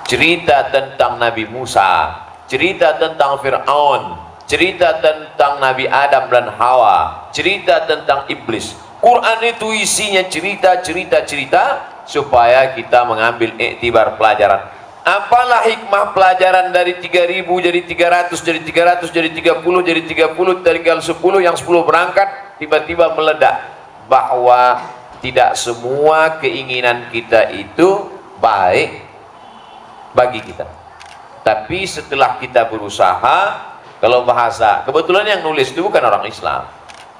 cerita tentang Nabi Musa, cerita tentang Fir'aun, cerita tentang Nabi Adam dan Hawa, cerita tentang iblis. Quran itu isinya cerita supaya kita mengambil iktibar pelajaran. Apalah hikmah pelajaran dari 3000 jadi 300 jadi 300 jadi 30 jadi 30 tinggal 10, yang 10 berangkat tiba-tiba meledak, bahwa tidak semua keinginan kita itu baik bagi kita. Tapi setelah kita berusaha, kalau bahasa, kebetulan yang nulis itu bukan orang Islam,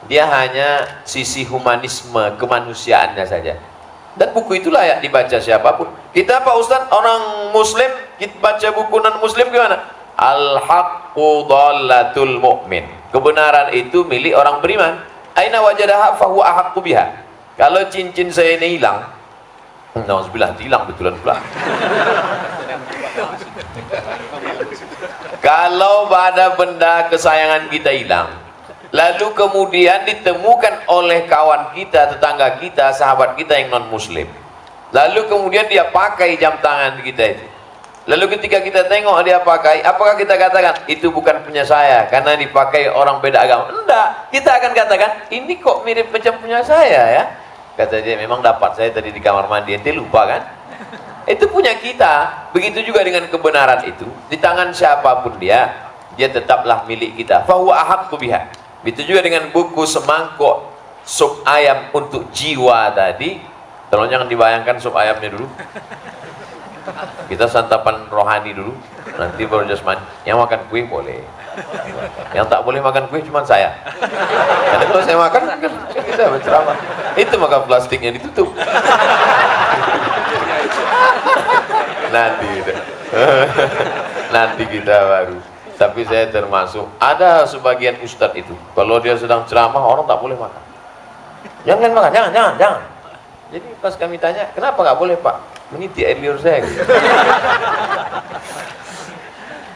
dia hanya sisi humanisme kemanusiaannya saja, dan buku itu layak dibaca siapapun. Kita Pak Ustadz orang muslim, kita baca buku non muslim gimana? Al-haqqu dhallatul mu'min, kebenaran itu milik orang beriman. Aina wajadaha fahuwa ahaqqu biha. Kalau cincin saya ini hilang, nauzubillah, hilang betulan pula. Kalau ada benda kesayangan kita hilang, lalu kemudian ditemukan oleh kawan kita, tetangga kita, sahabat kita yang non muslim, lalu kemudian dia pakai jam tangan kita itu, lalu ketika kita tengok dia pakai, apakah kita katakan itu bukan punya saya karena dipakai orang beda agama? Enggak, kita akan katakan ini kok mirip macam punya saya ya. Kata dia, memang dapat saya tadi di kamar mandi, ente lupa kan? Itu punya kita. Begitu juga dengan kebenaran itu, di tangan siapapun dia tetaplah milik kita. Fahuwa ahaqqu biha. Begitu juga dengan buku semangkok sup ayam untuk jiwa tadi. Tolong jangan dibayangkan sup ayamnya dulu. Kita santapan rohani dulu, nanti baru jasmani. Yang makan kue boleh, yang tak boleh makan kue cuma saya. Karena kalau saya makan kan kita berceramah, itu makan plastiknya ditutup. nanti kita baru. Tapi saya termasuk, ada sebagian ustadz itu kalau dia sedang ceramah orang tak boleh makan. Jangan makan, jangan. Jadi pas kami tanya, kenapa nggak boleh Pak? Meniti air liur saya gitu.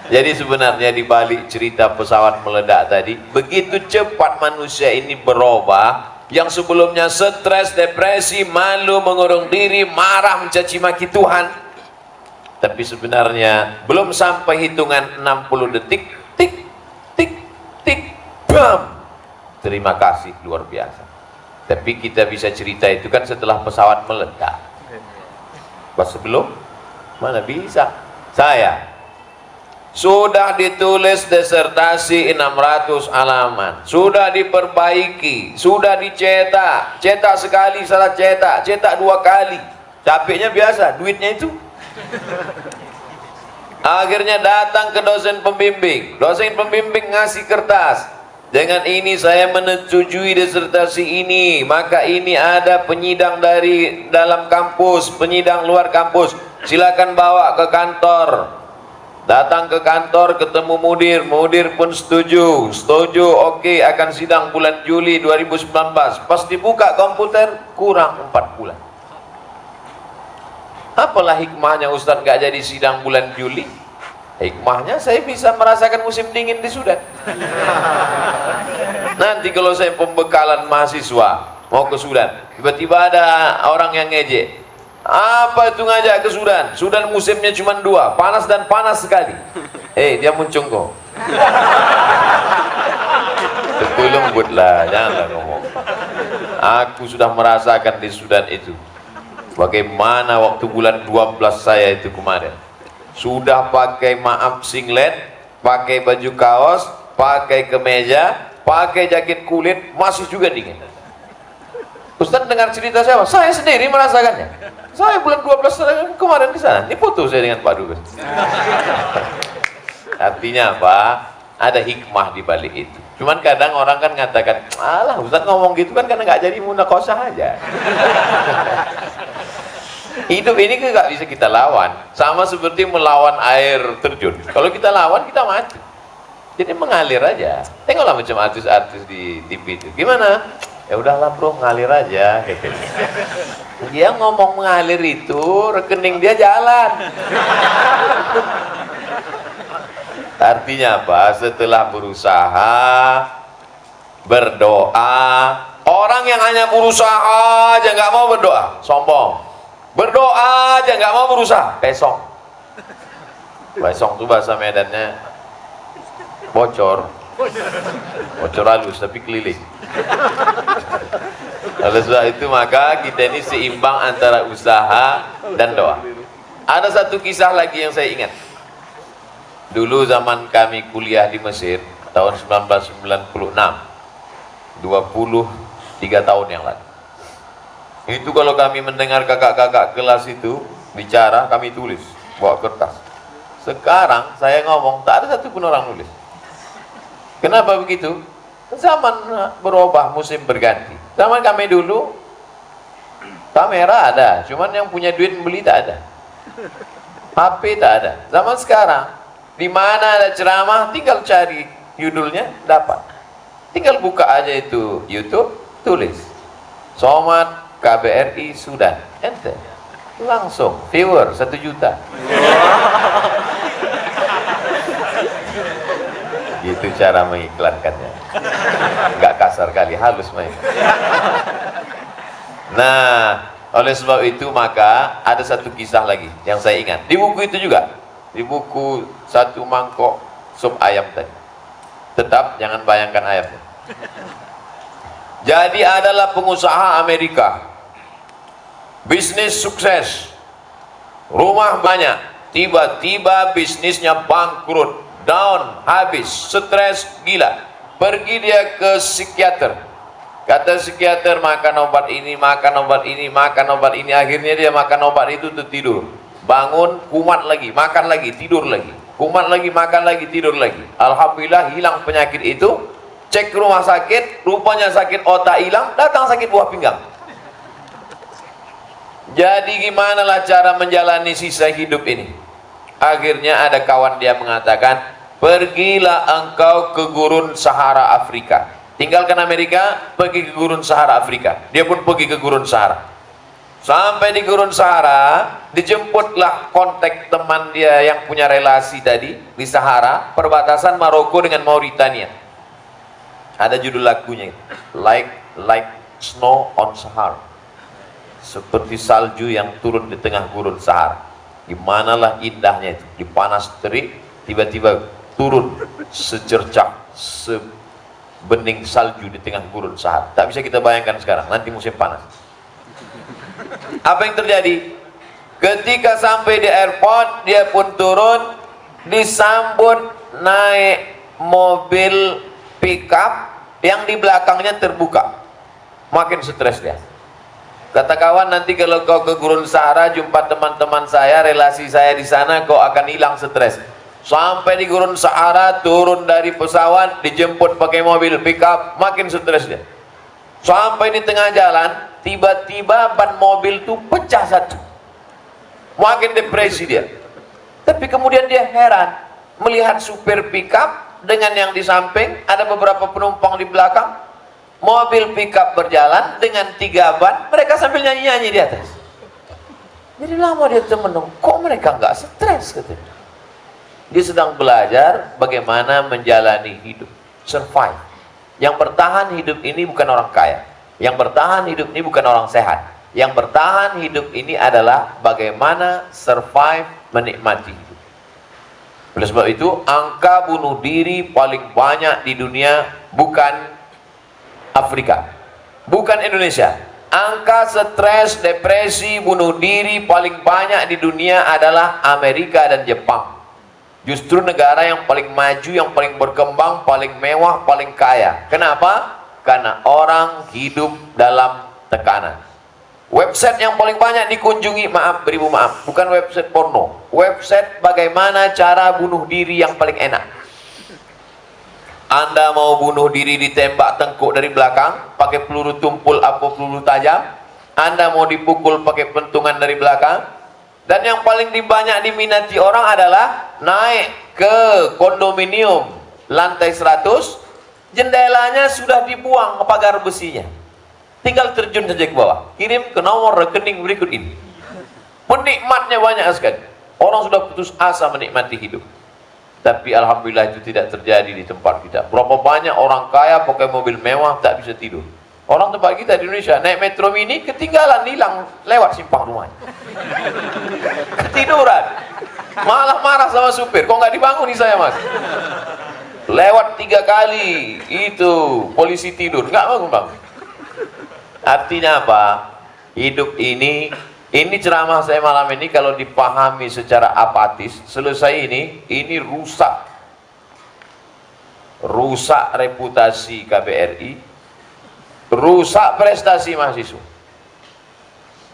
Jadi sebenarnya di balik cerita pesawat meledak tadi, begitu cepat manusia ini berubah. Yang sebelumnya stres, depresi, malu, mengurung diri, marah, mencaci maki Tuhan, tapi sebenarnya belum sampai hitungan 60 detik, tik, bam, terima kasih, luar biasa. Tapi kita bisa cerita itu kan setelah pesawat meledak. Pas sebelum mana bisa. Saya sudah ditulis disertasi 600 halaman, sudah diperbaiki, sudah dicetak, cetak sekali salah cetak 2 kali, capeknya biasa, duitnya itu. Akhirnya datang ke dosen pembimbing ngasih kertas, dengan ini saya menyetujui disertasi ini, maka ini ada penyidang dari dalam kampus, penyidang luar kampus, silakan bawa ke kantor. Datang ke kantor, ketemu mudir pun setuju, oke, akan sidang bulan Juli 2019. Pas dibuka komputer, kurang 4 bulan. Apalah hikmahnya Ustadz gak jadi sidang bulan Juli? Hikmahnya saya bisa merasakan musim dingin di Sudan. Nanti kalau saya pembekalan mahasiswa mau ke Sudan, tiba-tiba ada orang yang ngejek, apa itu ngajak ke Sudan? Sudan musimnya cuma 2, panas dan panas sekali. Dia muncung. Tentu lembutlah, janganlah ngomong. Aku sudah merasakan di Sudan itu bagaimana waktu bulan 12 saya itu kemarin. Sudah pakai singlet, pakai baju kaos, pakai kemeja, pakai jaket kulit, masih juga dingin. Ustaz dengar cerita saya sendiri merasakannya. Saya bulan 12 kemarin di sana. Ini foto saya dengan Pak Dubes. Artinya apa? Ada hikmah di balik itu. Cuman kadang orang kan ngatakan, alah Ustaz ngomong gitu kan karena nggak jadi munakosah aja. Hidup ini kan nggak bisa kita lawan, sama seperti melawan air terjun. Kalau kita lawan kita mati. Jadi mengalir aja. Tengoklah macam artis-artis di TV itu. Gimana? Ya udahlah bro, ngalir aja. Dia ngomong mengalir itu, rekening dia jalan. Artinya apa? Setelah berusaha, berdoa. Orang yang hanya berusaha aja nggak mau berdoa, sombong. Berdoa aja nggak mau berusaha, pesong. Baisong tuh bahasa Medannya bocor. Bocor halus tapi keliling. Oleh sebab itu maka kita ini seimbang antara usaha dan doa. Ada satu kisah lagi yang saya ingat. Dulu zaman kami kuliah di Mesir tahun 1996, 23 tahun yang lalu. Itu kalau kami mendengar kakak-kakak kelas itu bicara, kami tulis bawa kertas. Sekarang saya ngomong tak ada satu pun orang nulis. Kenapa begitu? Zaman berubah, musim berganti. Zaman kami dulu kamera ada, cuman yang punya duit beli tak ada. HP tak ada. Zaman sekarang di mana ada ceramah tinggal cari judulnya dapat. Tinggal buka aja itu YouTube, tulis Somad KBRI Sudan, enter. Langsung viewer 1 juta. Gitu cara mengiklankannya. Enggak kasar kali, halus main. Nah, oleh sebab itu maka ada satu kisah lagi yang saya ingat. Di buku itu juga, di buku 1 mangkok sup ayam tadi. Tetap jangan bayangkan ayamnya. Jadi adalah pengusaha Amerika, bisnis sukses, rumah banyak, tiba-tiba bisnisnya bangkrut, down, habis, stres, gila. Pergi dia ke psikiater. Kata psikiater, makan obat ini, makan obat ini, makan obat ini. Akhirnya dia makan obat itu tertidur. Bangun, kumat lagi, makan lagi, tidur lagi. Kumat lagi, makan lagi, tidur lagi. Alhamdulillah hilang penyakit itu. Cek ke rumah sakit, rupanya sakit otak hilang, datang sakit buah pinggang. Jadi gimana lah cara menjalani sisa hidup ini? Akhirnya ada kawan dia mengatakan, pergilah engkau ke gurun Sahara Afrika. Tinggalkan Amerika, pergi ke gurun Sahara Afrika. Dia pun pergi ke gurun Sahara. Sampai di gurun Sahara, dijemputlah kontak teman dia yang punya relasi tadi di Sahara, perbatasan Maroko dengan Mauritania. Ada judul lagunya, like snow on Sahara. Seperti salju yang turun di tengah gurun Sahara. Gimanalah indahnya itu, dipanas terik, tiba-tiba turun secercah, sebening salju di tengah gurun Sahara. Tak bisa kita bayangkan sekarang, nanti musim panas. Apa yang terjadi? Ketika sampai di airport, dia pun turun, disambut naik mobil pickup yang di belakangnya terbuka. Makin stres dia. Kata kawan, nanti kalau kau ke gurun Sahara jumpa teman-teman saya, relasi saya di sana, kau akan hilang stres. Sampai di gurun Sahara, turun dari pesawat, dijemput pakai mobil pickup, makin stres dia. Sampai di tengah jalan, tiba-tiba ban mobil itu pecah satu. Makin depresi dia. Tapi kemudian dia heran melihat supir pickup dengan yang di samping, ada beberapa penumpang di belakang. Mobil pickup berjalan dengan 3 ban, mereka sambil nyanyi-nyanyi di atas. Jadi lama dia termenung, kok mereka nggak stres katanya. Dia sedang belajar bagaimana menjalani hidup, survive. Yang bertahan hidup ini bukan orang kaya, yang bertahan hidup ini bukan orang sehat. Yang bertahan hidup ini adalah bagaimana survive, menikmati hidup. Oleh sebab itu, angka bunuh diri paling banyak di dunia bukan Afrika, bukan Indonesia. Angka stres, depresi, bunuh diri paling banyak di dunia adalah Amerika dan Jepang. Justru negara yang paling maju, yang paling berkembang, paling mewah, paling kaya. Kenapa? Karena orang hidup dalam tekanan. Website yang paling banyak dikunjungi, maaf, beribu maaf, bukan website porno. Website bagaimana cara bunuh diri yang paling enak. Anda mau bunuh diri ditembak tengkuk dari belakang, pakai peluru tumpul atau peluru tajam. Anda mau dipukul pakai pentungan dari belakang. Dan yang paling banyak diminati orang adalah naik ke kondominium lantai 100, jendelanya sudah dibuang pagar besinya. Tinggal terjun saja ke bawah, kirim ke nomor rekening berikut ini. Penikmatnya banyak sekali. Orang sudah putus asa menikmati hidup. Tapi alhamdulillah itu tidak terjadi di tempat kita. Berapa banyak orang kaya pakai mobil mewah tak bisa tidur. Orang tempat kita di Indonesia naik metro mini ketinggalan, hilang lewat simpang rumahnya. Ketiduran. Malah marah sama supir, kok nggak dibangun nih saya mas. Lewat 3 kali itu polisi tidur, nggak bangun. Artinya apa? Hidup ini ceramah saya malam ini kalau dipahami secara apatis, selesai ini rusak reputasi KBRI, rusak prestasi mahasiswa.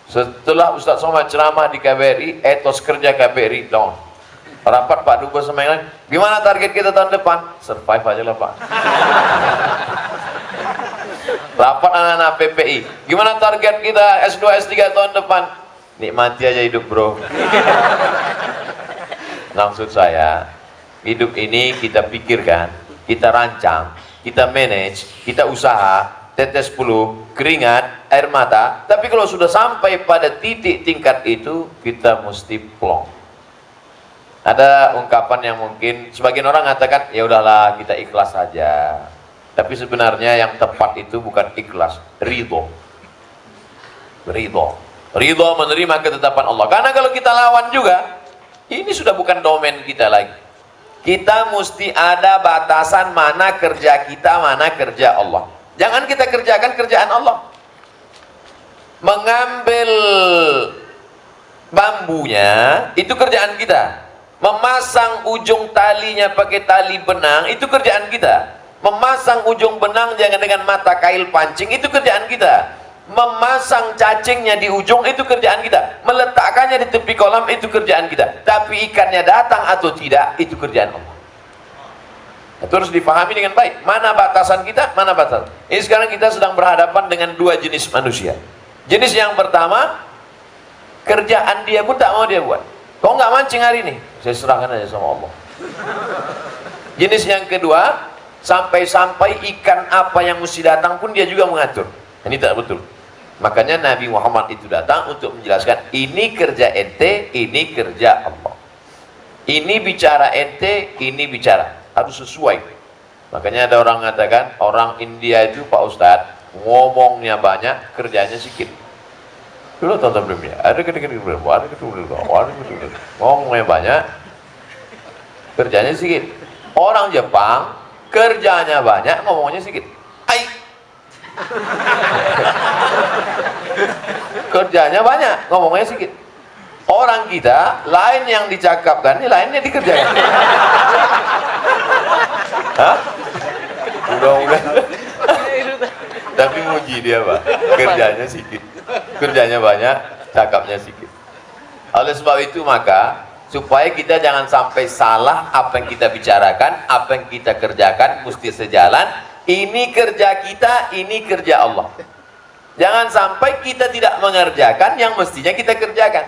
Setelah Ustadz Somad ceramah di KBRI, etos kerja KBRI down. Rapat Pak Dubes sama yang lain, gimana target kita tahun depan? Survive aja lah Pak. Rapat anak-anak PPI, gimana target kita S2 S3 tahun depan? Nikmati aja hidup bro. Maksud saya, hidup ini kita pikirkan, kita rancang, kita manage, kita usaha, tetes bulu, keringat, air mata. Tapi kalau sudah sampai pada titik tingkat itu, kita mesti plong. Ada ungkapan yang mungkin sebagian orang mengatakan, ya udahlah kita ikhlas saja. Tapi sebenarnya yang tepat itu bukan ikhlas, ridho. Ridho menerima ketetapan Allah. Karena kalau kita lawan juga, ini sudah bukan domain kita lagi. Kita mesti ada batasan mana kerja kita, mana kerja Allah. Jangan kita kerjakan kerjaan Allah. Mengambil bambunya, itu kerjaan kita. Memasang ujung talinya pakai tali benang, itu kerjaan kita. Memasang ujung benang jangan dengan mata kail pancing, itu kerjaan kita. Memasang cacingnya di ujung, itu kerjaan kita. Meletakkannya di tepi kolam, itu kerjaan kita. Tapi ikannya datang atau tidak, itu kerjaan Allah. Itu harus dipahami dengan baik. Mana batasan kita, mana batasan. Ini sekarang kita sedang berhadapan dengan 2 jenis manusia. Jenis yang pertama, kerjaan dia pun tak mau dia buat. Kau nggak mancing hari ini? Saya serahkan aja sama Allah. Jenis yang kedua, sampai-sampai ikan apa yang mesti datang pun dia juga mengatur. Ini tak betul. Makanya Nabi Muhammad itu datang untuk menjelaskan, ini kerja ente, ini kerja Allah. Ini bicara ente, ini bicara. Harus sesuai. Makanya ada orang mengatakan, orang India itu Pak Ustadz, ngomongnya banyak, kerjanya sedikit. Dulu tonton filmnya, ngomongnya banyak, kerjanya sedikit. Orang Jepang, kerjanya banyak, ngomongnya sedikit. Ai. Kerjanya banyak, ngomongnya sedikit. Orang kita, lain yang dicakapkan, ini lainnya dikerjakan. Hah? Udah. Tapi muji dia Pak, kerjanya sedikit. Kerjanya banyak, cakapnya sedikit. Oleh sebab itu maka, supaya kita jangan sampai salah apa yang kita bicarakan, apa yang kita kerjakan mesti sejalan. Ini kerja kita, ini kerja Allah. Jangan sampai kita tidak mengerjakan yang mestinya kita kerjakan.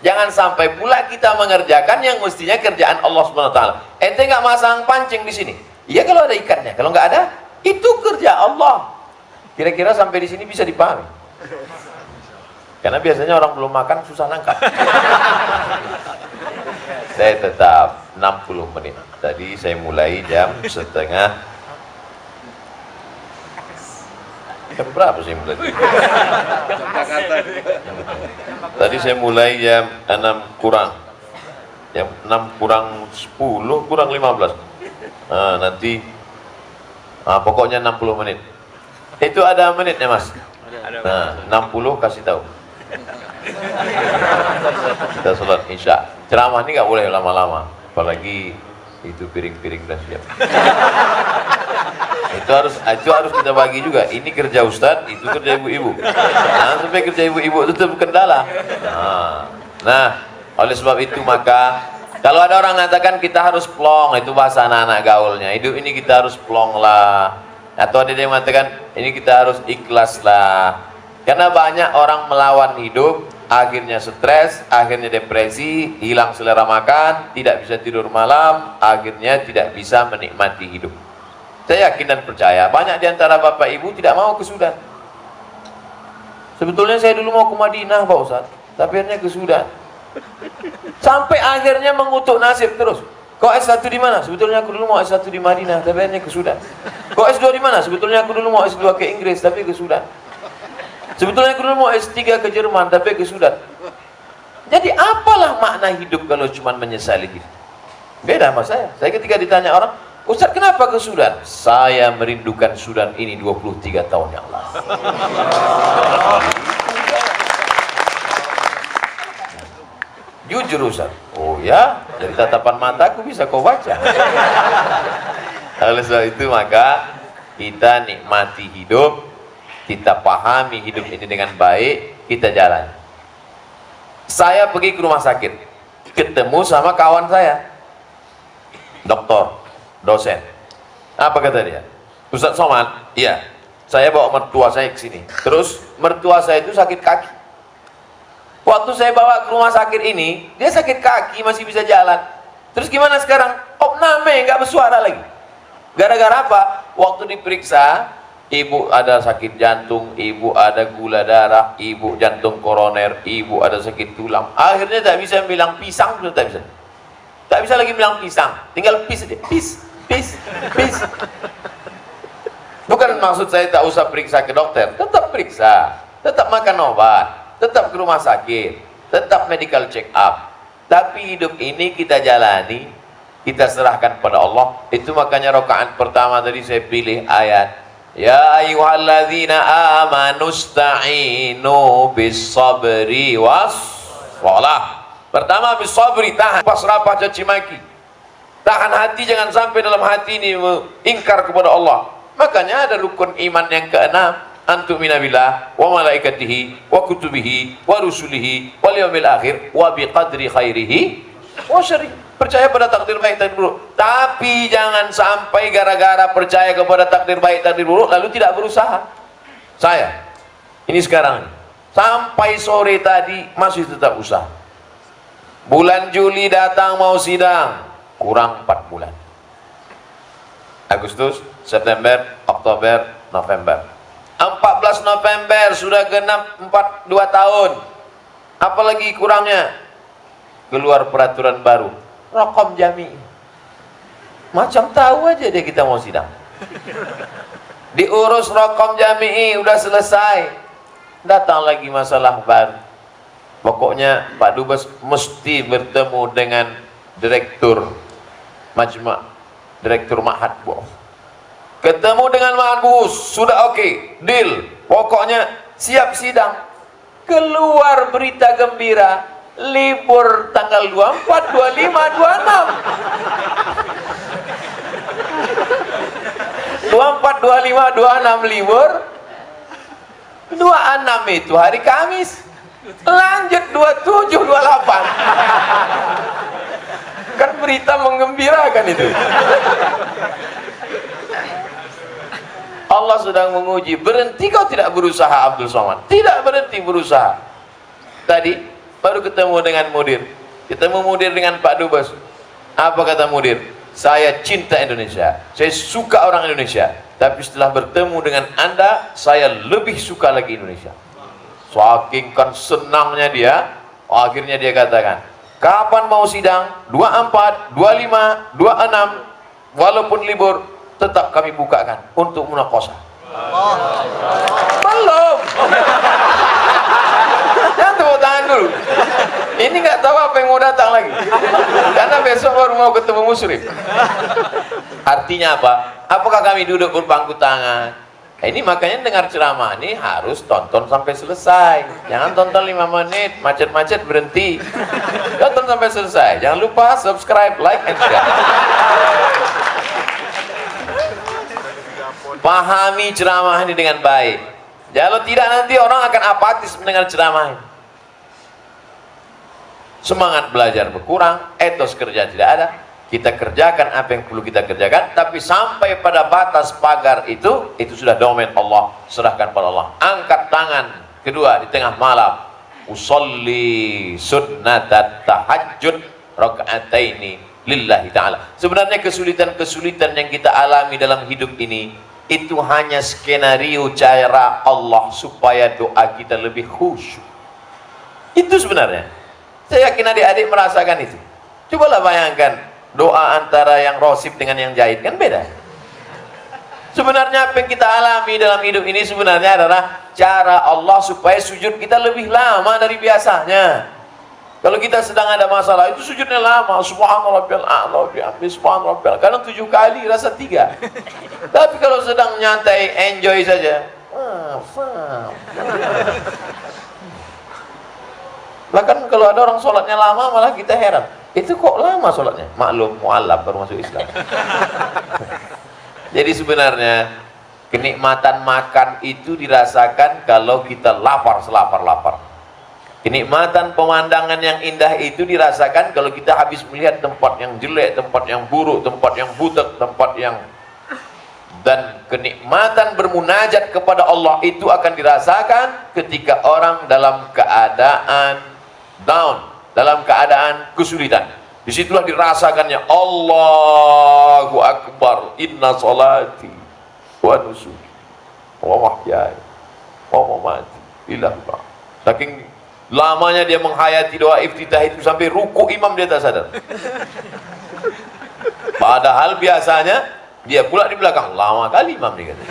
Jangan sampai pula kita mengerjakan yang mestinya kerjaan Allah SWT. Ente nggak masang pancing di sini? Iya kalau ada ikannya. Kalau nggak ada, itu kerja Allah. Kira-kira sampai di sini bisa dipahami? Karena biasanya orang belum makan susah nangkap. Saya tetap 60 menit. Tadi saya mulai jam setengah. Jam berapa sih mulai? Tadi saya mulai jam 6 kurang. Jam 6 kurang 10, kurang 15. Nah, nanti pokoknya 60 menit. Itu ada menitnya Mas? Nah, 60 kasih tahu. Kita sholat Isya. Ceramah ini nggak boleh lama-lama, apalagi itu piring-piring dan siap. itu harus kita bagi juga. Ini kerja Ustadz, itu kerja ibu-ibu. Jangan sampai kerja ibu-ibu itu tetap kendala. Nah, oleh sebab itu maka kalau ada orang mengatakan kita harus plong, itu bahasa anak-anak gaulnya. Hidup ini kita harus plong lah. Atau ada yang mengatakan ini kita harus ikhlas lah. Karena banyak orang melawan hidup, akhirnya stres, akhirnya depresi, hilang selera makan, tidak bisa tidur malam, akhirnya tidak bisa menikmati hidup. Saya yakin dan percaya, banyak di antara bapak ibu tidak mau ke Sudan. Sebetulnya saya dulu mau ke Madinah Pak Ustadz, tapi akhirnya ke Sudan. Sampai akhirnya mengutuk nasib terus. Kok S1 di mana? Sebetulnya aku dulu mau S1 di Madinah, tapi akhirnya ke Sudan. Kok S2 di mana? Sebetulnya aku dulu mau S2 ke Inggris, tapi ke Sudan. Sebetulnya aku dulu mau S3 ke Jerman, tapi ke Sudan. Jadi apalah makna hidup kalau cuma menyesali gitu? Beda sama saya. Saya ketika ditanya orang, Ustaz kenapa ke Sudan? Saya merindukan Sudan ini 23 tahun yang lalu. Jujur Ustaz. Oh ya, dari tatapan mataku bisa kau baca. Oleh sebab itu maka kita nikmati hidup, kita pahami hidup ini dengan baik, kita jalan. Saya pergi ke rumah sakit, ketemu sama kawan saya, doktor, dosen. Apa kata dia? Ustaz Somad, iya, saya bawa mertua saya ke sini. Terus mertua saya itu sakit kaki. Waktu saya bawa ke rumah sakit ini, dia sakit kaki, masih bisa jalan. Terus gimana sekarang? Opname, nggak bersuara lagi. Gara-gara apa? Waktu diperiksa, ibu ada sakit jantung, ibu ada gula darah, ibu jantung koroner, ibu ada sakit tulang. Akhirnya tak bisa bilang pisang, sudah tak bisa. Tak bisa lagi bilang pisang, tinggal pis aja. Pis, pis, pis. Bukan maksud saya tak usah periksa ke dokter, tetap periksa, tetap makan obat, tetap ke rumah sakit, tetap medical check up. Tapi hidup ini kita jalani, kita serahkan pada Allah. Itu makanya rakaat pertama tadi saya pilih ayat ya ayyuhalladzina amanu sta'inu bis sabri was shalah. Pertama bis sabri, tahan pasrapah caci maki, tahan hati, jangan sampai dalam hati ini ingkar kepada Allah. Makanya ada rukun iman yang keenam, antumina billah wa malaikatihi wa kutubihi wa rusulihi wal yaumil akhir wa biqadri khairihi wa syarrihi. Percaya pada takdir baik takdir buruk, tapi jangan sampai gara-gara percaya kepada takdir baik takdir buruk lalu tidak berusaha. Saya ini sekarang sampai sore tadi masih tetap usaha. Bulan Juli datang mau sidang, kurang 4 bulan. Agustus, September, Oktober, November. 14 November sudah genap 2 tahun. Apalagi kurangnya? Keluar peraturan baru, Rokom Jami. Macam tahu aja dia kita mau sidang. Diurus Rokom Jami'i udah selesai, datang lagi masalah baru. Pokoknya Pak Dubes mesti bertemu dengan direktur Majma', direktur Ma'had Bu. Ketemu dengan Ma'had Bu, sudah oke, deal. Pokoknya siap sidang. Keluar berita gembira, libur tanggal 24, 25, 26. 24, 25, 26 libur. 26 itu hari Kamis. Lanjut 27, 28. Kan berita menggembirakan itu. Allah sedang menguji. Berhenti kau tidak berusaha Abdul Somad? Tidak berhenti berusaha. Tadi baru ketemu dengan mudir, ketemu mudir dengan Pak Dubes. Apa kata mudir? Saya cinta Indonesia, saya suka orang Indonesia, tapi setelah bertemu dengan Anda saya lebih suka lagi Indonesia. Saking kan senangnya dia, akhirnya dia katakan, kapan mau sidang? 24, 25, 26, walaupun libur tetap kami bukakan untuk munaqashah. Belum. Jangan tepuk tangan dulu. Ini nggak tahu apa yang mau datang lagi. Karena besok baru mau ketemu musyrif. Artinya apa? Apakah kami duduk berpangku tangan? Ini makanya dengar ceramah ini harus tonton sampai selesai. Jangan tonton 5 menit, macet-macet berhenti. Tonton sampai selesai. Jangan lupa subscribe, like, and share. Pahami ceramah ini dengan baik. Kalau tidak nanti orang akan apatis mendengar ceramah ini. Semangat belajar berkurang, etos kerja tidak ada. Kita kerjakan apa yang perlu kita kerjakan, tapi sampai pada batas pagar itu sudah domain Allah. Serahkan pada Allah. Angkat tangan kedua di tengah malam, usolli sunnatat tahajjud rakaataini lillahi ta'ala. Sebenarnya kesulitan-kesulitan yang kita alami dalam hidup ini itu hanya skenario cara Allah supaya doa kita lebih khusyuk. Itu sebenarnya. Saya yakin adik-adik merasakan itu. Cobalah bayangkan doa antara yang rosib dengan yang jahit, kan beda. Sebenarnya apa yang kita alami dalam hidup ini sebenarnya adalah cara Allah supaya sujud kita lebih lama dari biasanya. Kalau kita sedang ada masalah, itu sujudnya lama. Subhanallah rabbiyal a'la bihamdi subhanallah rabbiyal. Kadang 7 kali, rasa 3. Tapi kalau sedang nyantai, enjoy saja. Lah kan kalau ada orang sholatnya lama, malah kita heran. Itu kok lama sholatnya? Maklum, mu'allaf baru masuk Islam. Jadi sebenarnya kenikmatan makan itu dirasakan kalau kita lapar selapar-lapar. Kenikmatan pemandangan yang indah itu dirasakan kalau kita habis melihat tempat yang jelek, tempat yang buruk, tempat yang butek, tempat yang... Dan kenikmatan bermunajat kepada Allah itu akan dirasakan ketika orang dalam keadaan down, dalam keadaan kesulitan. Disitulah dirasakannya Allahu Akbar, inna salati wa nusuki wa mahyaya wa mamati lillah. Saking lamanya dia menghayati doa iftitah itu sampai ruku imam dia tak sadar. Padahal biasanya dia pula di belakang, lama kali imam dia kata.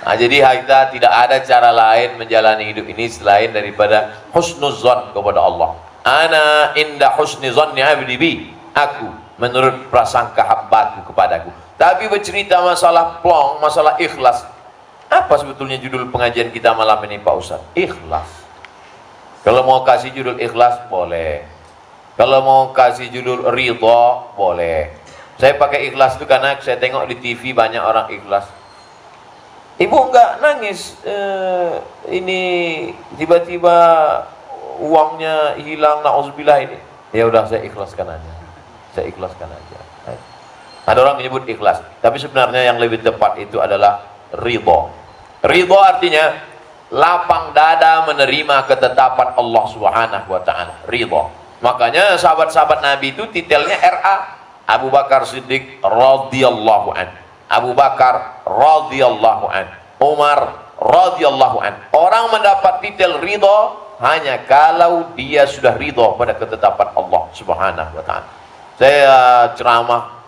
Nah, jadi kita tidak ada cara lain menjalani hidup ini selain daripada husnuzan kepada Allah. Ana inda husni zanni abdi bi. Aku menurut prasangka hambaku kepadaku. Tapi bercerita masalah plong, masalah ikhlas. Apa sebetulnya judul pengajian kita malam ini Pak Ustaz? Ikhlas. Kalau mau kasih judul ikhlas boleh. Kalau mau kasih judul ridha boleh. Saya pakai ikhlas itu karena saya tengok di TV banyak orang ikhlas. Ibu enggak nangis, ini tiba-tiba uangnya hilang, na'udzubillah ini. Ya udah saya ikhlaskan aja. Saya ikhlaskan aja. Ada orang menyebut ikhlas, tapi sebenarnya yang lebih tepat itu adalah ridha. Ridha artinya lapang dada menerima ketetapan Allah Subhanahu wa taala. Ridha. Makanya sahabat-sahabat Nabi itu titelnya RA. Abu Bakar Siddiq radhiyallahu an. Abu Bakar radhiyallahu an. Umar radhiyallahu an. Orang mendapat titel ridha hanya kalau dia sudah ridha pada ketetapan Allah Subhanahu wa taala. Saya ceramah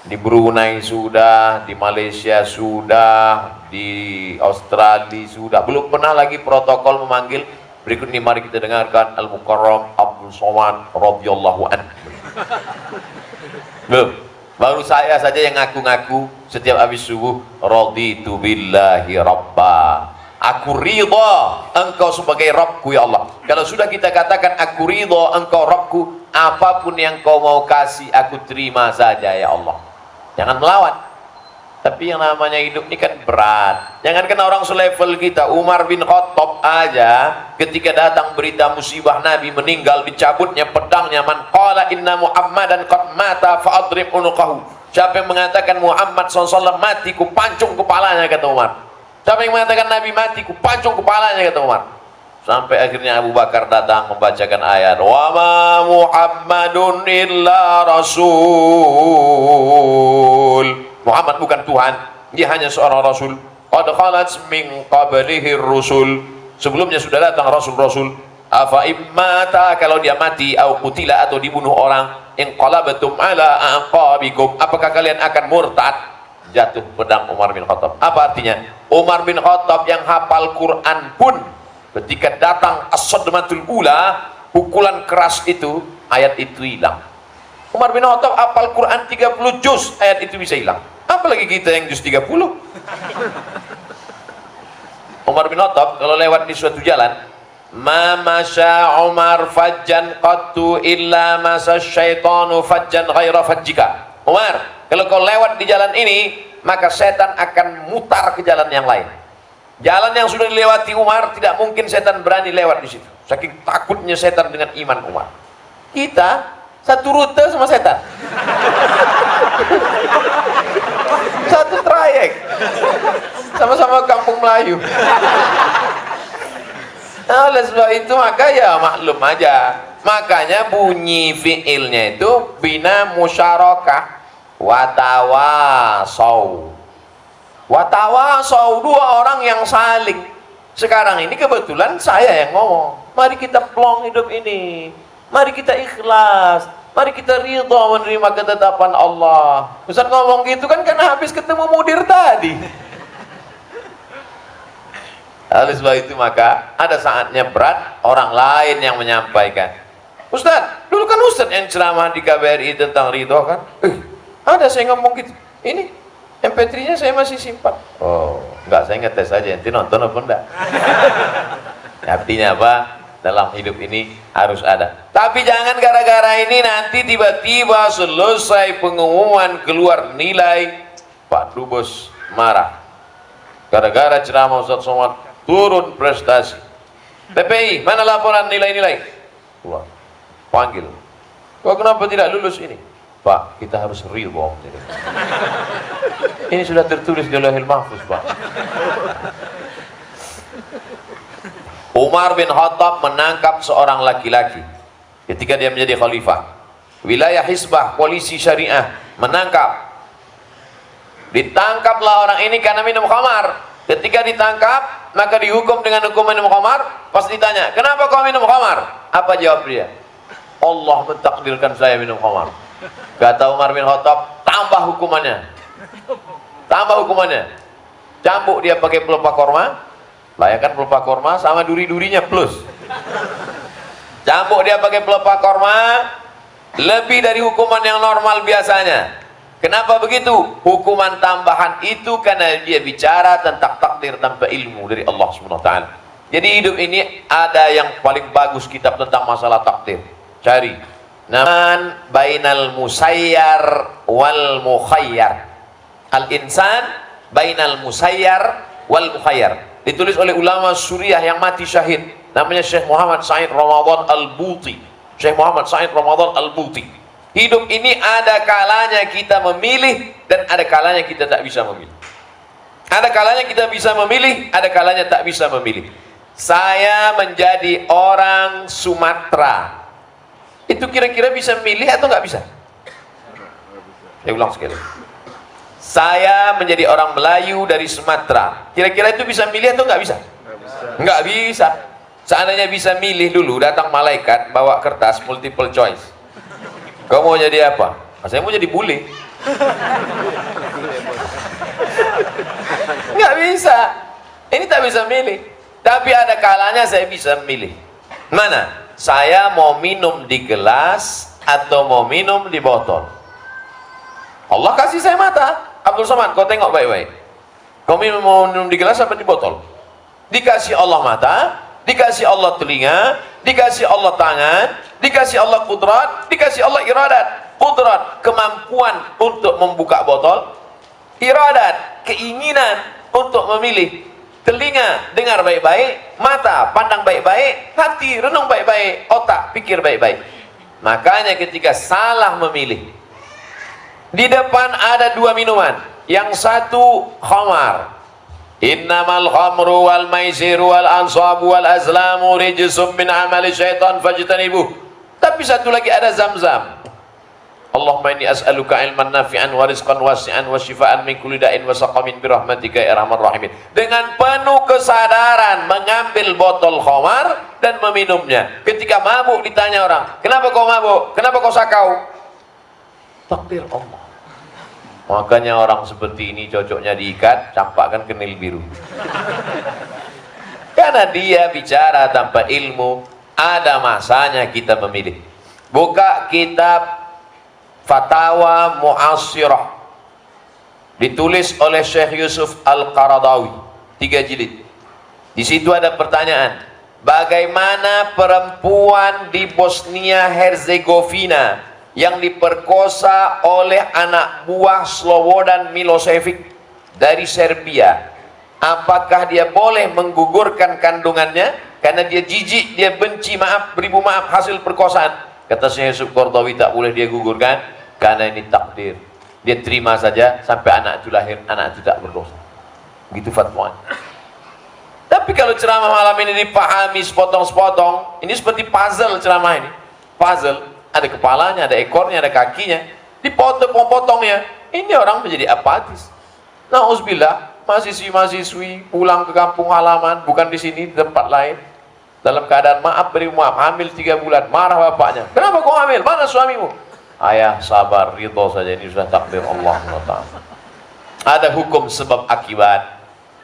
di Brunei sudah, di Malaysia sudah, di Australia sudah, belum pernah lagi protokol memanggil. Berikut ini mari kita dengarkan Al-Mukarram Abdul Somad radhiyallahu anhu. Belum, baru saya saja yang ngaku-ngaku setiap habis subuh raditu billahi rabba. Aku ridha engkau sebagai Rabbku ya Allah. Kalau sudah kita katakan aku ridha engkau Rabbku, apapun yang kau mau kasih aku terima saja ya Allah. Jangan melawan. Tapi yang namanya hidup ini kan berat. Jangan kena orang selevel kita. Umar bin Khattab aja ketika datang berita musibah Nabi meninggal, dicabutnya pedangnya, man qala inna Muhammadan qad mata fa'adrib unuqahu. Siapa yang mengatakan Muhammad SAW mati, ku pancung kepalanya, kata Umar. Siapa yang mengatakan Nabi mati, ku pancung kepalanya, kata Umar. Sampai akhirnya Abu Bakar datang membacakan ayat wa ma Muhammadun illa rasul. Muhammad bukan Tuhan, dia hanya seorang rasul. Qad khalat min qablihi rusul. Sebelumnya sudah datang rasul-rasul. Afa immata, kalau dia mati, au qutila, atau dibunuh orang, inqalabatum ala aqabikum, apakah kalian akan murtad? Jatuh pedang Umar bin Khattab. Apa artinya? Umar bin Khattab yang hafal Quran pun ketika datang as-sadmatul ula, pukulan keras itu, ayat itu hilang. Umar bin Khattab hafal Quran 30 juz, ayat itu bisa hilang. Apalagi kita yang juz 30. Umar bin Khattab kalau lewat di suatu jalan, ma masya Umar fajjan qattu illa masa syaitanu fajjan ghaira fajjika. Umar, kalau kau lewat di jalan ini, maka setan akan mutar ke jalan yang lain. Jalan yang sudah dilewati Umar, tidak mungkin setan berani lewat di situ. Saking takutnya setan dengan iman Umar. Kita satu rute sama setan. Satu trayek. Sama-sama kampung Melayu. Nah, oleh sebab itu maka ya maklum aja. Makanya bunyi fiilnya itu bina musyarakah watawasau. Watawasau, dua orang yang saling. Sekarang ini kebetulan saya yang ngomong. Mari kita plong hidup ini. Mari kita ikhlas. Mari kita ridha menerima ketetapan Allah. Ustaz ngomong gitu kan karena habis ketemu mudir tadi. Oleh sebab itu maka ada saatnya berat orang lain yang menyampaikan. Ustaz, dulu kan Ustaz yang ceramah di KBRI tentang ridho kan? Ada saya ngomong gitu. Ini MP3-nya saya masih simpan. Oh, enggak, saya ngetes aja. Nanti nonton apa enggak? Artinya apa? Dalam hidup ini harus ada. Tapi jangan gara-gara ini nanti tiba-tiba selesai pengumuman keluar nilai, Pak Dubes marah. Gara-gara ceramah Ustaz Somad turun prestasi. PPI, mana laporan nilai-nilai? Keluar. Panggil. Kok kenapa tidak lulus ini? Pak, kita harus ridho. Ini sudah tertulis di Lauhul Mahfuz, Pak. Umar bin Khattab menangkap seorang laki-laki ketika dia menjadi khalifah. Wilayah Hisbah, polisi syariah menangkap. Ditangkaplah orang ini karena minum khamar. Ketika ditangkap, maka dihukum dengan hukuman minum khamar. Pas ditanya, kenapa kau minum khamar? Apa jawab dia? Allah mentakdirkan saya minum khamar. Kata Umar bin Khattab, tambah hukumannya. Tambah hukumannya. Cambuk dia pakai pelupa korma. Layakan pelupa korma sama duri-durinya plus. Cambuk dia pakai pelupa korma lebih dari hukuman yang normal biasanya. Kenapa begitu? Hukuman tambahan itu karena dia bicara tentang takdir tanpa ilmu dari Allah SWT. Jadi hidup ini ada yang paling bagus kitab tentang masalah takdir. Cari. Naman bainal musayyar wal mukhayyar. Al-insan bainal musayyar wal mukhayyar. Ditulis oleh ulama Suriah yang mati syahid. Namanya Syekh Muhammad Said Ramadan Al-Buti. Syekh Muhammad Said Ramadan Al-Buti. Hidup ini ada kalanya kita memilih dan ada kalanya kita tak bisa memilih. Ada kalanya kita bisa memilih, ada kalanya tak bisa memilih. Saya menjadi orang Sumatera. Itu kira-kira bisa memilih atau nggak bisa? Saya ulang sekali. Saya menjadi orang Melayu dari Sumatera. Kira-kira itu bisa milih atau nggak bisa? Nggak bisa. Seandainya bisa milih dulu, datang malaikat bawa kertas multiple choice. Kau mau jadi apa? Saya mau jadi bule. Nggak bisa. Ini tak bisa milih. Tapi ada kalanya saya bisa milih. Mana? Saya mau minum di gelas atau mau minum di botol. Allah kasih saya mata. Abdul Somad, kau tengok baik-baik. Kau mau minum di gelas apa di botol? Dikasih Allah mata, dikasih Allah telinga, dikasih Allah tangan, dikasih Allah kudrat, dikasih Allah iradat. Kudrat, kemampuan untuk membuka botol. Iradat, keinginan untuk memilih. Telinga, dengar baik-baik. Mata, pandang baik-baik. Hati, renung baik-baik. Otak, pikir baik-baik. Makanya ketika salah memilih, di depan ada dua minuman. Yang satu khamar. Innamal khamru wal maisiru wal ansabu wal azlamu rijsum min amali syaitan fajtanibuh. Tapi satu lagi ada Zam-Zam. Allahumma inni as'aluka ilman nafi'an wa rizqan wasi'an wa shifaan min kulli da'in wa saqamin bi rahmatika ya arhamar rahimin. Dengan penuh kesadaran mengambil botol khamar dan meminumnya. Ketika mabuk ditanya orang, "Kenapa kau mabuk? Kenapa kau sakau?" Takdir Allah. Makanya orang seperti ini cocoknya diikat, campakkan ke nil biru. Karena dia bicara tanpa ilmu. Ada masanya kita memilih. Buka kitab Fatawa Mu'asyirah, ditulis oleh Syekh Yusuf Al-Qaradawi, 3 jilid. Di situ ada pertanyaan, bagaimana perempuan di Bosnia Herzegovina yang diperkosa oleh anak buah Slobodan Milosevic dari Serbia, apakah dia boleh menggugurkan kandungannya karena dia jijik, dia benci, beribu maaf hasil perkosaan? Kata Syekh Yusuf Qaradawi, tak boleh dia gugurkan karena ini takdir. Dia terima saja sampai anak itu lahir, anak itu tak berdosa. Begitu fatwa. Tapi kalau ceramah malam ini dipahami sepotong-sepotong, ini seperti puzzle ceramah ini. Puzzle, ada kepalanya, ada ekornya, ada kakinya, dipotong-potongnya. Ini orang menjadi apatis. Nauzubillah, mahasiswi-mahasiswi pulang ke kampung halaman, bukan di sini, di tempat lain, dalam keadaan maaf beri maaf, hamil 3 bulan, marah bapaknya. Kenapa kau hamil? Mana suamimu? Ayah sabar, ridho saja, ini sudah takdir Allah SWT. Ada hukum sebab akibat.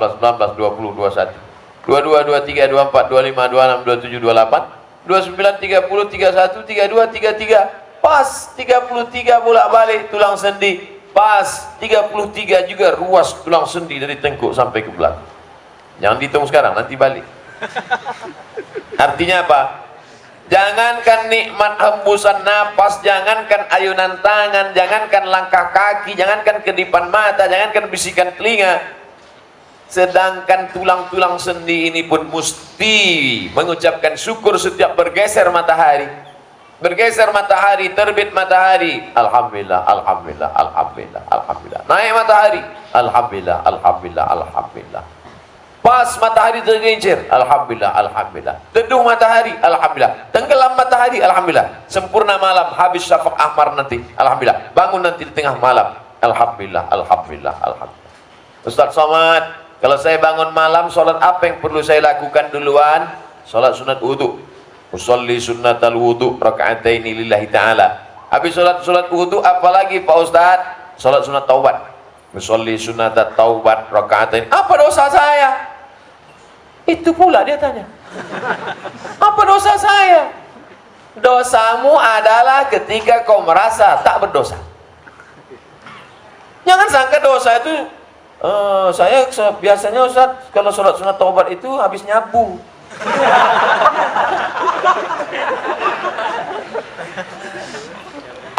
18, 19, 20, 21. 22, 23, 24, 25, 26, 27, 28, 29, 30, 31, 32, 33. Pas 33 bolak-balik tulang sendi. Pas 33 juga ruas tulang sendi dari tengkuk sampai ke belakang. Jangan dihitung sekarang, nanti balik. Artinya apa? Jangankan nikmat hembusan napas, jangankan ayunan tangan, jangankan langkah kaki, jangankan kedipan mata, jangankan bisikan telinga. Sedangkan tulang-tulang sendi ini pun mesti mengucapkan syukur setiap bergeser matahari. Bergeser matahari, terbit matahari, alhamdulillah, alhamdulillah, alhamdulillah, alhamdulillah. Naik matahari, alhamdulillah, alhamdulillah, alhamdulillah. Pas matahari tergelincir, alhamdulillah, alhamdulillah. Teduh matahari, alhamdulillah. Tenggelam matahari, alhamdulillah. Sempurna malam, habis syafaq ahmar nanti, alhamdulillah. Bangun nanti di tengah malam, alhamdulillah, alhamdulillah, alhamdulillah. Ustaz Somad, kalau saya bangun malam, sholat apa yang perlu saya lakukan duluan? Sholat sunat wudu. Usolli sunnatal wudu raka'ataini lillahi ta'ala. Habis sholat wudu, apalagi Pak Ustaz? Sholat sunat taubat. Usolli sunnatat taubat raka'ataini. Apa dosa saya? Itu pula dia tanya. Apa dosa saya? Dosamu adalah ketika kau merasa tak berdosa. Jangan sangka dosa itu saya biasanya Ustaz kalau sholat sunat taubat itu habis nyabu.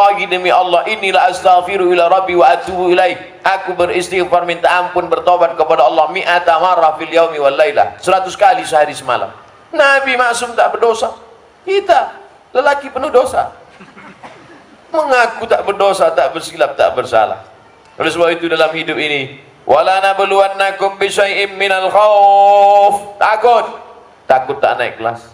Lagi demi Allah, inilah astaghfiru ila rabbi wa atubu ilaih. Aku beristighfar minta ampun bertobat kepada Allah mi'ata marrah fil yaumi wal lailah, 100 kali sehari semalam. Nabi maksum tak berdosa. Kita lelaki penuh dosa. Mengaku tak berdosa, tak bersilap, tak bersalah. Oleh sebab itu dalam hidup ini, wala nabluwannakum bi syai'im minal khauf. Takut tak naik kelas,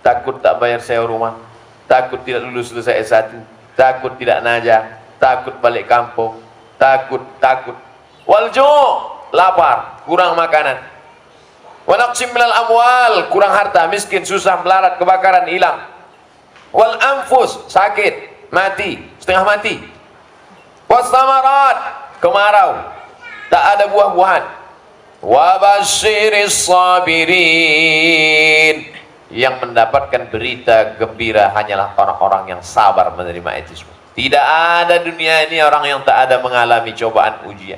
takut tak bayar sewa rumah, takut tidak lulus selesai S1, takut tidak najah, takut balik kampung, takut. Walju', lapar, kurang makanan. Wa naqsim minal amwal, kurang harta, miskin, susah, melarat, kebakaran, hilang. Wal anfus, sakit, mati, setengah mati. Wasamarat, kemarau, tak ada buah-buahan. Wa basyiris sabirin, yang mendapatkan berita gembira hanyalah orang-orang yang sabar menerima itu semua. Tidak ada dunia ini orang yang tak ada mengalami cobaan ujian.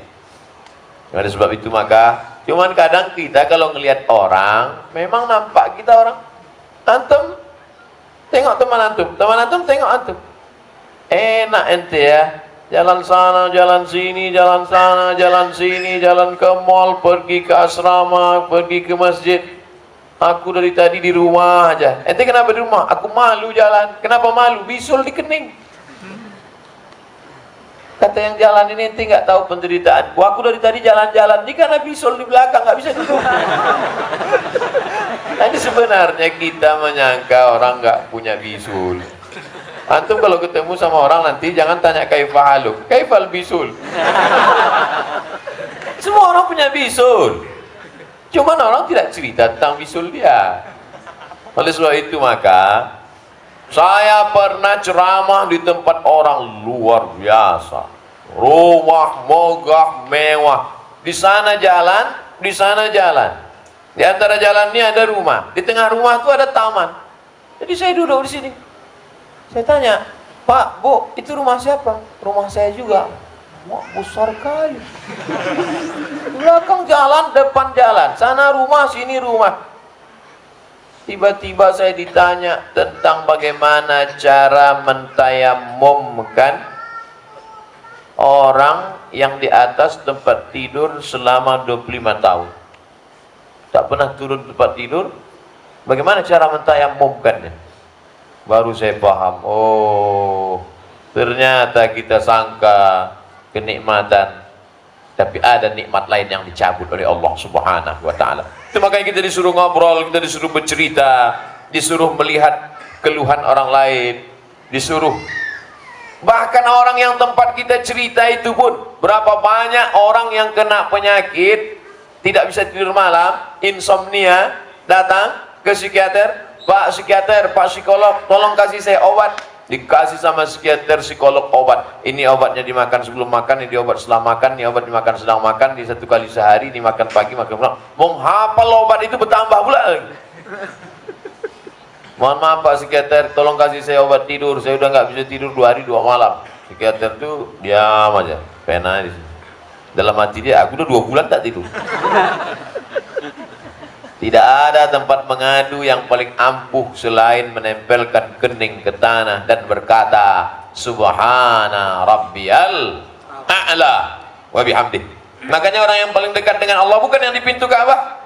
Oleh sebab itu maka cuman kadang kita kalau ngelihat orang memang nampak kita orang. Antum tengok teman antum tengok antum. Enak ente ya. Jalan sana, jalan sini, jalan sana, jalan sini, jalan ke mall, pergi ke asrama, pergi ke masjid. Aku dari tadi di rumah aja. Ente kenapa di rumah? Aku malu jalan. Kenapa malu? Bisul di kening. Kata yang jalan ini ente nggak tahu penderitaan. Aku dari tadi jalan-jalan. Ini karena bisul di belakang, nggak bisa duduk. Jadi sebenarnya kita menyangka orang nggak punya bisul. Antum kalau ketemu sama orang nanti jangan tanya kaifahaluk, kaifal bisul. Semua orang punya bisul. Cuman orang tidak cerita tentang bisul dia. Oleh sebab itu maka saya pernah ceramah di tempat orang luar biasa. Rumah megah mewah. Di sana jalan, di sana jalan. Di antara jalan ini ada rumah. Di tengah rumah itu ada taman. Jadi saya duduk di sini. Saya tanya, Pak, Bu, itu rumah siapa? Rumah saya juga. Wah, besar kali. Belakang jalan, depan jalan. Sana rumah, sini rumah. Tiba-tiba saya ditanya tentang bagaimana cara mentayamumkan orang yang di atas tempat tidur selama 25 tahun. Tak pernah turun tempat tidur. Bagaimana cara mentayamumkannya? Baru saya paham, oh ternyata kita sangka kenikmatan, tapi ada nikmat lain yang dicabut oleh Allah Subhanahu wa ta'ala. Itu makanya kita disuruh ngobrol, kita disuruh bercerita, disuruh melihat keluhan orang lain, disuruh bahkan orang yang tempat kita cerita itu pun, berapa banyak orang yang kena penyakit tidak bisa tidur malam, insomnia, datang ke psikiater. Pak psikiater, Pak psikolog, tolong kasih saya obat. dikasih sama psikiater, psikolog obat. Ini obatnya dimakan sebelum makan, ini obat setelah makan, ini obat dimakan sedang makan, di 1 kali sehari, ini makan pagi, makan malam. Mau hafal obat itu bertambah pula lagi. Mohon maaf Pak psikiater, tolong kasih saya obat tidur. Saya udah nggak bisa tidur 2 hari 2 malam. Psikiater tuh diam aja, pena di sini. Dalam hati dia, aku udah 2 bulan tak tidur. Tidak ada tempat mengadu yang paling ampuh selain menempelkan kening ke tanah dan berkata, Subhana Rabbiyal A'la wa bihamdih. Makanya orang yang paling dekat dengan Allah bukan yang di pintu Ka'bah.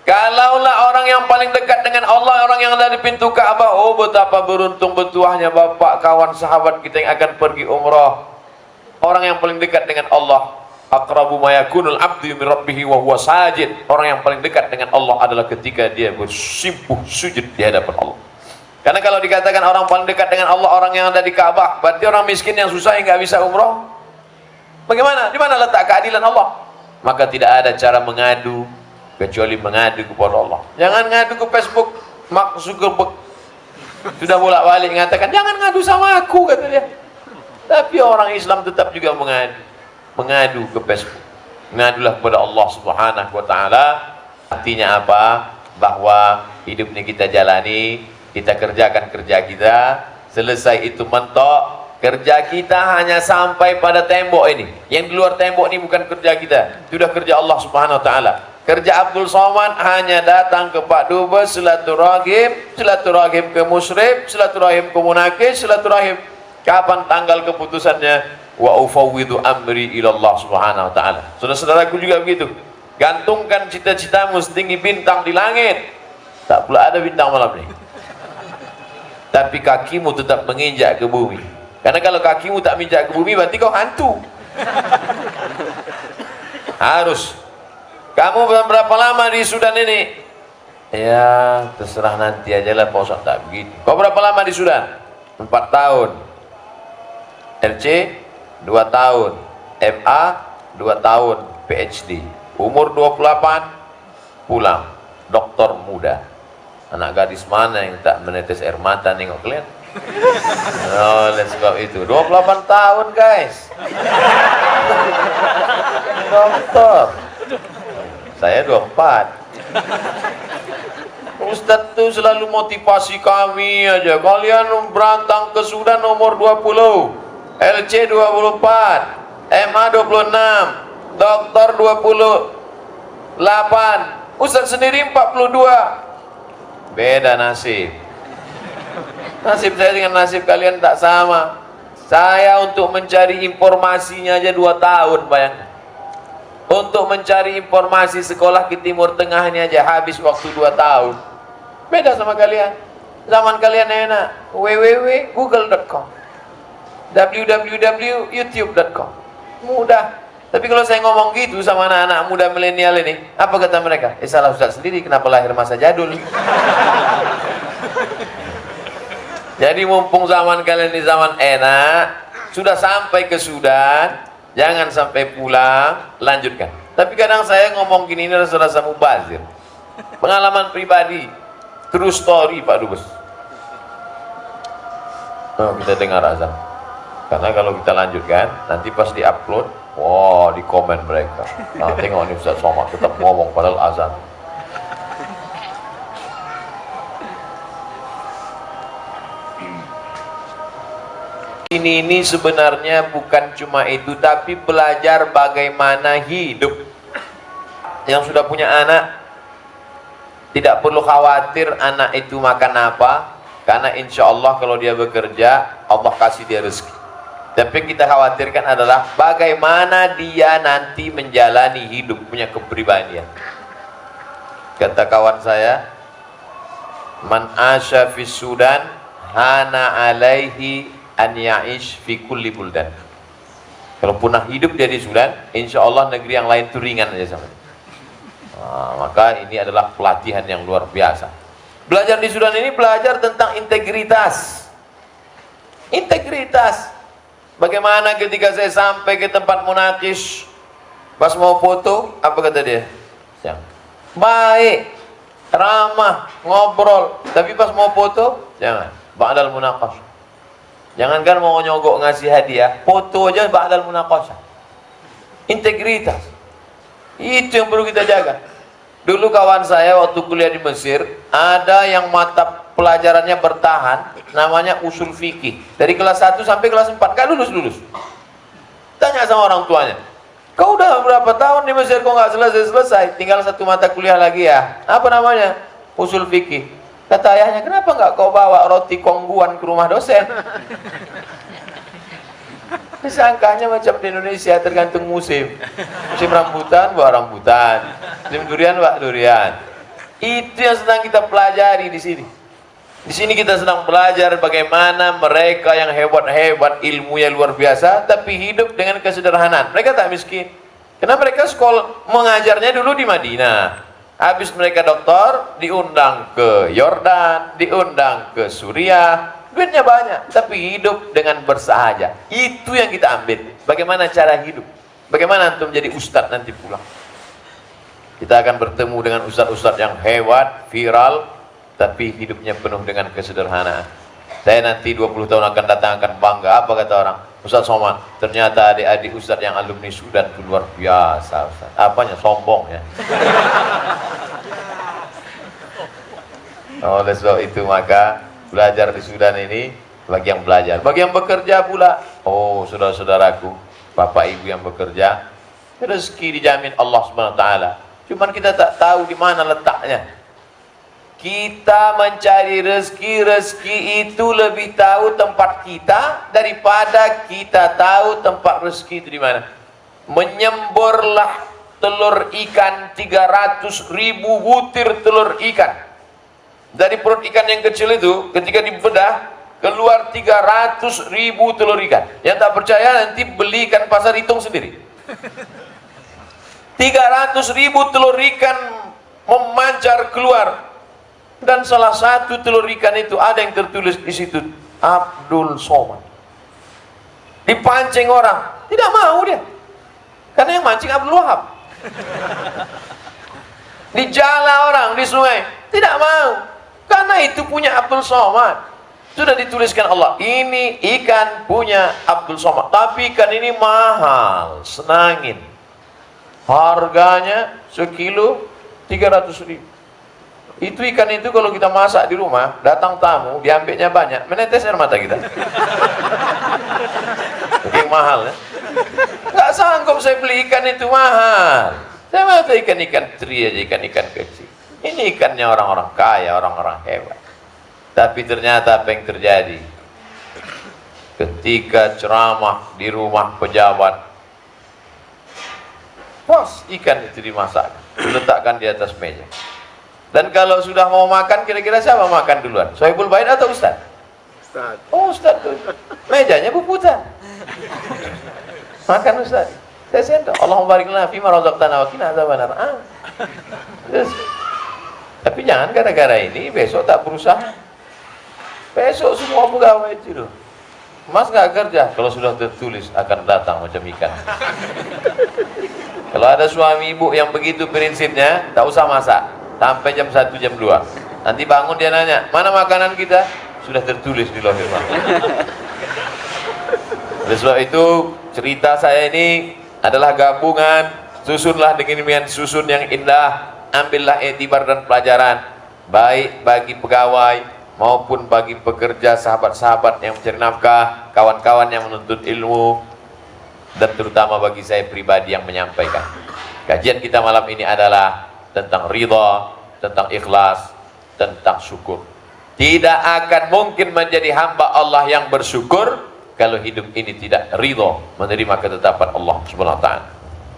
Kalaulah orang yang paling dekat dengan Allah, orang yang ada di pintu Ka'bah, oh betapa beruntung bertuahnya bapak, kawan, sahabat kita yang akan pergi umrah. Orang yang paling dekat dengan Allah, aqrabu ma yakunul abdu min rabbih wa huwa sajid. Orang yang paling dekat dengan Allah adalah ketika dia bersimpuh sujud di hadapan Allah. Karena kalau dikatakan orang paling dekat dengan Allah orang yang ada di Ka'bah, berarti orang miskin yang susah yang nggak bisa umrah. Bagaimana? Di mana letak keadilan Allah? Maka tidak ada cara mengadu kecuali mengadu kepada Allah. Jangan ngadu ke Facebook. Mark Zuckerberg sudah bolak-balik mengatakan jangan ngadu sama aku, kata dia. Tapi orang Islam tetap juga mengadu ke Facebook. Mengadulah kepada Allah Subhanahu wa taala. Artinya apa? Bahwa hidup ini kita jalani, kita kerjakan kerja kita, selesai itu mentok. Kerja kita hanya sampai pada tembok ini. Yang di luar tembok ini bukan kerja kita, itu sudah kerja Allah Subhanahu wa taala. Kerja Abdul Somad hanya datang ke Pak Dubes, silaturahim, silaturahim ke musyrif, silaturahim ke munakis, silaturahim. Kapan tanggal keputusannya? Wa ufawwidu amri ilallah Subhanahu wa taala. Saudara-saudaraku juga begitu. Gantungkan cita-citamu setinggi bintang di langit. Tak pula ada bintang malam ini. Tapi kakimu tetap menginjak ke bumi. Karena kalau kakimu tak menginjak ke bumi berarti kau hantu. Harus. Kamu berapa lama di Sudan ini? Ya terserah nanti aja lah Pak Ustaz, tak begitu. Kau berapa lama di Sudan? 4 tahun. LC 2 tahun, MA 2 tahun, PhD. Umur 28 pulang, doktor muda. Anak gadis mana yang tak menetes air mata nengok kalian? Oh, oleh sebab itu 28 tahun guys. Doktor. Saya 24. Ustadz tuh selalu motivasi kami aja. Kalian berantang ke Sudan umur 20, LC 24, MA 26, doktor 28, Ustadz sendiri 42. Beda nasib. Nasib saya dengan nasib kalian tak sama. Saya untuk mencari informasinya aja 2 tahun, bayangkan. Untuk mencari informasi sekolah ke Timur Tengah ini aja habis waktu 2 tahun. Beda sama kalian. Zaman kalian enak, www.google.com, www.youtube.com, mudah. Tapi kalau saya ngomong gitu sama anak-anak muda milenial ini, apa kata mereka? Salah Ustaz sendiri, kenapa lahir masa jadul? Jadi mumpung zaman kalian di zaman enak, sudah sampai ke Sudan, jangan sampai pulang, lanjutkan. Tapi kadang saya ngomong gini ini rasa-rasa mubazir. Pengalaman pribadi, true story Pak Dubes. Oh, kita dengar azan. Karena kalau kita lanjutkan, nanti pas di-upload, wah, di komen mereka. Nah, tengok nih Ustaz Somad tetap ngomong padahal azan. Ini sebenarnya bukan cuma itu, tapi belajar bagaimana hidup. Yang sudah punya anak tidak perlu khawatir anak itu makan apa, karena insya Allah kalau dia bekerja Allah kasih dia rezeki. Tapi yang kita khawatirkan adalah bagaimana dia nanti menjalani hidup, punya kepribadian. Kata kawan saya, man asya fi Sudan hana alaihi an ya'ish fi kulli buldan. Kalau pernah hidup dia di Sudan, insya Allah negeri yang lain itu ringan aja sama dia. Nah, maka ini adalah pelatihan yang luar biasa. Belajar di Sudan ini belajar tentang integritas. Integritas. Bagaimana ketika saya sampai ke tempat munakis, pas mau foto, apa kata dia? Baik, ramah, ngobrol. Tapi pas mau foto, jangan. Ba'dal munaqash. Jangankan mau nyogok ngasih hadiah, foto aja ba'dal munaqashah. Integritas. Itu yang perlu kita jaga. Dulu kawan saya waktu kuliah di Mesir, ada yang mata pelajarannya bertahan, namanya usul fikih. Dari kelas 1 sampai kelas 4, gak lulus-lulus. Tanya sama orang tuanya, kau udah berapa tahun di Mesir kok nggak selesai-selesai? Tinggal satu mata kuliah lagi ya. Apa namanya? Usul fikih. Kata ayahnya, kenapa nggak kau bawa roti kongguan ke rumah dosen? Disangkanya macam di Indonesia, tergantung musim. Musim rambutan, buah rambutan. Musim durian, buah durian. Itu yang sedang kita pelajari di sini. Di sini kita sedang belajar bagaimana mereka yang hebat-hebat, ilmunya luar biasa, tapi hidup dengan kesederhanaan. Mereka tak miskin. Karena mereka sekolah mengajarnya dulu di Madinah. Habis mereka doktor, diundang ke Yordan, diundang ke Suriah. Duitnya banyak, tapi hidup dengan bersahaja. Itu yang kita ambil. Bagaimana cara hidup? Bagaimana antum menjadi ustadz nanti pulang? Kita akan bertemu dengan ustadz-ustadz yang hebat, viral, tapi hidupnya penuh dengan kesederhanaan. Saya nanti 20 tahun akan datang, akan bangga. Apa kata orang? Ustaz Somad, ternyata adik-adik Ustaz yang alumni Sudan itu luar biasa, Ustaz. Apanya? Sombong ya. Oleh sebab itu maka belajar di Sudan ini bagi yang belajar, bagi yang bekerja pula. Oh, saudara-saudaraku, bapak ibu yang bekerja, rezeki dijamin Allah Subhanahu wa taala. Cuman kita tak tahu di mana letaknya. Kita mencari rezeki itu lebih tahu tempat kita daripada kita tahu tempat rezeki itu di mana. Menyemburlah telur ikan 300.000 butir telur ikan. Dari perut ikan yang kecil itu, ketika dibedah, keluar 300.000 telur ikan. Yang tak percaya nanti beli ikan pasar, hitung sendiri. 300.000 telur ikan memancar keluar. Dan salah satu telur ikan itu ada yang tertulis di situ, Abdul Somad. Dipancing orang, tidak mau dia. Karena yang mancing Abdul Wahab. Dijala orang di sungai, tidak mau. Karena itu punya Abdul Somad. Sudah dituliskan Allah, ini ikan punya Abdul Somad. Tapi ikan ini mahal, senangin. Harganya sekilo 300.000. Itu ikan itu kalau kita masak di rumah, datang tamu, diambilnya banyak, menetes air mata kita. Saking mahal ya. Gak sanggup saya beli ikan itu mahal. Saya mau ikan-ikan teri aja, ikan-ikan kecil. Ini ikannya orang-orang kaya, orang-orang hebat. Tapi ternyata apa yang terjadi? Ketika ceramah di rumah pejabat, pas ikan itu dimasak, diletakkan di atas meja. Dan kalau sudah mau makan, kira-kira siapa makan duluan? Sohibul Bait atau Ustaz? Ustaz. Oh, Ustaz tuh. Mejanya berputar. Makan Ustaz. Saya sendok. Allahumma barik lana fima razaqtana wa qina adzabannar. Terus. Tapi jangan gara-gara ini besok tak berusaha. Besok semua pegawai itu loh. Mas nggak kerja, kalau sudah tertulis akan datang macam ikan. Kalau ada suami ibu yang begitu prinsipnya, tak usah masak sampai jam 1, jam 2. Nanti bangun dia nanya, mana makanan kita? Sudah tertulis di lohir mahfuz. Oleh sebab itu cerita saya ini adalah gabungan, susunlah dengan susun yang indah, ambillah etibar dan pelajaran, baik bagi pegawai maupun bagi pekerja, sahabat-sahabat yang mencari nafkah, kawan-kawan yang menuntut ilmu, dan terutama bagi saya pribadi yang menyampaikan. Kajian kita malam ini adalah tentang ridha, tentang ikhlas, tentang syukur. Tidak akan mungkin menjadi hamba Allah yang bersyukur kalau hidup ini tidak ridha menerima ketetapan Allah Subhanahu wa taala.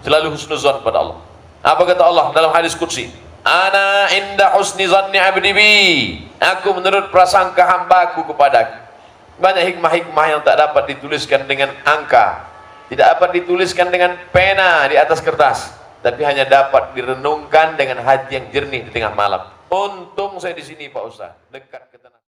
Selalu husnuzan pada Allah. Apa kata Allah dalam hadis qudsi? Ana inda husni zanni abdi bi. Aku menurut prasangka hambaku kepadaku. Banyak hikmah-hikmah yang tak dapat dituliskan dengan angka, tidak dapat dituliskan dengan pena di atas kertas, tapi hanya dapat direnungkan dengan hati yang jernih di tengah malam. Untung saya di sini Pak Ustaz, dekat ke tanah.